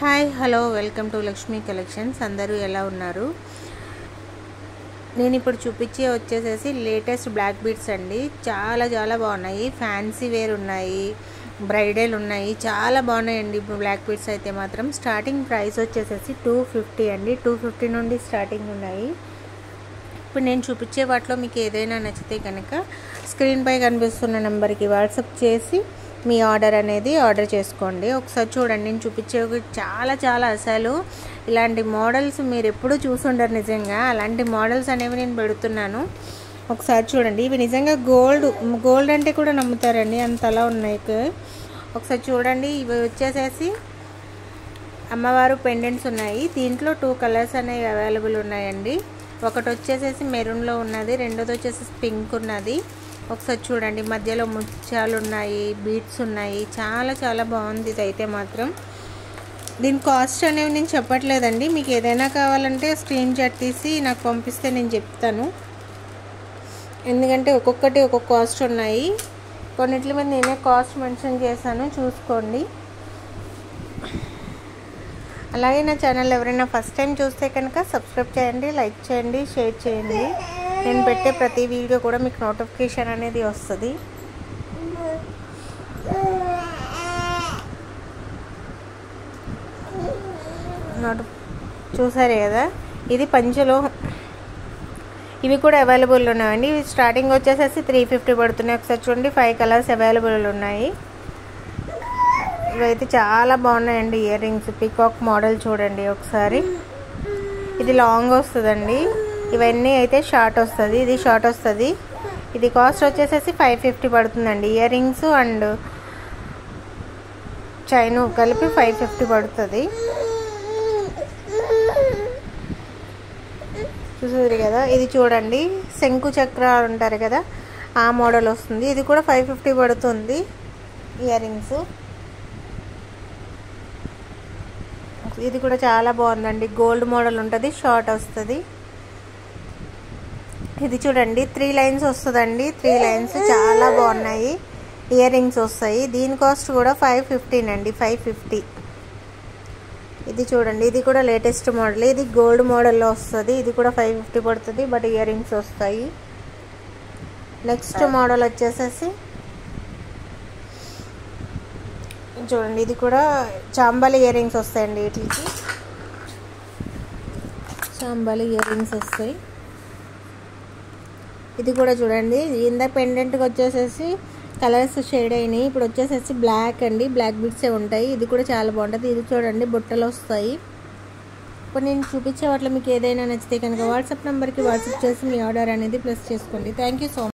Hi hello welcome to Lakshmi collections. అందరూ ఎలా ఉన్నారు? నేను ఇప్పుడు చూపించే వచ్చేసేసి లేటెస్ట్ బ్లాక్ బీడ్స్ అండి. చాలా చాలా బాగున్నాయి. ఫ్యాన్సీ వేర్ ఉన్నాయి, బ్రైడల్ ఉన్నాయి, చాలా బాగున్నాయండి. ఇప్పుడు బ్లాక్ బీడ్స్ అయితే మాత్రం స్టార్టింగ్ ప్రైస్ వచ్చేసేసి 250 అండి. 250 నుండి స్టార్టింగ్ ఉన్నాయి. ఇప్పుడు నేను చూపించే వాటిలో మీకు ఏదైనా నచ్చితే కనుక స్క్రీన్ పై కనిపిస్తున్న నెంబర్కి వాట్సాప్ చేసి మీ ఆర్డర్ చేసుకోండి. ఒకసారి చూడండి, నేను చూపించే చాలా చాలా అసలు ఇలాంటి మోడల్స్ మీరు ఎప్పుడూ చూసుండరు. నిజంగా అలాంటి మోడల్స్ అనేవి నేను పెడుతున్నాను. ఒకసారి చూడండి, ఇవి నిజంగా గోల్డ్ అంటే కూడా నమ్ముతారండి, అంతలా ఉన్నాయి. ఒకసారి చూడండి, ఇవి వచ్చేసేసి అమ్మవారు పెండెంట్స్ ఉన్నాయి. దీంట్లో 2 కలర్స్ అనేవి అవైలబుల్ ఉన్నాయండి. ఒకటి వచ్చేసేసి మెరూన్లో ఉన్నది, రెండోది వచ్చేసి పింక్ ఉన్నది. ఒకసారి చూడండి, మధ్యలో ముత్యాలు ఉన్నాయి, బీడ్స్ ఉన్నాయి. చాలా చాలా బాగుంది ఇది అయితే మాత్రం. దీని కాస్ట్ అనేవి నేను చెప్పట్లేదండి. మీకు ఏదైనా కావాలంటే స్క్రీన్ షాట్ తీసి నాకు పంపిస్తే నేను చెప్తాను. ఎందుకంటే ఒక్కొక్కటి ఒక్కొక్క కాస్ట్ ఉన్నాయి. కొన్నిటి మీద నేనే కాస్ట్ మెన్షన్ చేశాను, చూసుకోండి. అలాగే నా ఛానల్ ఎవరైనా ఫస్ట్ టైం చూస్తే కనుక సబ్స్క్రైబ్ చేయండి, లైక్ చేయండి, షేర్ చేయండి. నేను పెట్టే ప్రతి వీడియో కూడా మీకు నోటిఫికేషన్ అనేది వస్తుంది. చూసారు కదా, ఇది పంచలో ఇవి కూడా అవైలబుల్ ఉన్నాయండి. ఇవి స్టార్టింగ్ వచ్చేసేసి 350 పడుతున్నాయి. ఒకసారి చూడండి, 5 కలర్స్ అవైలబుల్ ఉన్నాయి. ఇవైతే చాలా బాగున్నాయండి. ఇయర్ రింగ్స్ పీకాక్ మోడల్ చూడండి ఒకసారి. ఇది లాంగ్ వస్తుందండి. ఇవన్నీ అయితే షార్ట్ వస్తుంది, ఇది షార్ట్ వస్తుంది. ఇది కాస్ట్ వచ్చేసేసి 550 పడుతుందండి. ఇయర్ రింగ్స్ అండ్ చైన్ కలిపి 550 పడుతుంది. చూసారు కదా, ఇది చూడండి, శంకు చక్ర అంటారు కదా, ఆ మోడల్ వస్తుంది. ఇది కూడా 550 పడుతుంది. ఇయర్ రింగ్స్ ఇది కూడా చాలా బాగుందండి. గోల్డ్ మోడల్ ఉంటుంది, షార్ట్ వస్తుంది. ఇది చూడండి, 3 లైన్స్ వస్తుందండి. 3 లైన్స్ చాలా బాగున్నాయి. ఇయర్ రింగ్స్ వస్తాయి. దీని కాస్ట్ కూడా 515 అండి, 550. ఇది చూడండి, ఇది కూడా లేటెస్ట్ మోడల్. ఇది గోల్డ్ మోడల్లో వస్తుంది. ఇది కూడా 550 పడుతుంది, బట్ ఇయర్ రింగ్స్ వస్తాయి. నెక్స్ట్ మోడల్ వచ్చేసేసి చూడండి, ఇది కూడా చాంబాలి ఇయర్ రింగ్స్ వస్తాయండి. వీటికి చాంబాలి ఇయర్ రింగ్స్ వస్తాయి. ఇది కూడా చూడండి, ఇందా పెండెంట్కి వచ్చేసేసి కలర్స్ షేడ్ అయినాయి. ఇప్పుడు వచ్చేసేసి బ్లాక్ అండి, బ్లాక్ బీడ్సే ఉంటాయి. ఇది కూడా చాలా బాగుంటుంది. ఇది చూడండి, బుట్టలు వస్తాయి. ఇప్పుడు నేను చూపించే వాటిలో మీకు ఏదైనా నచ్చితే కనుక వాట్సాప్ నెంబర్కి వాట్సాప్ చేసి మీ ఆర్డర్ అనేది ప్లేస్ చేసుకోండి. Thank you so much.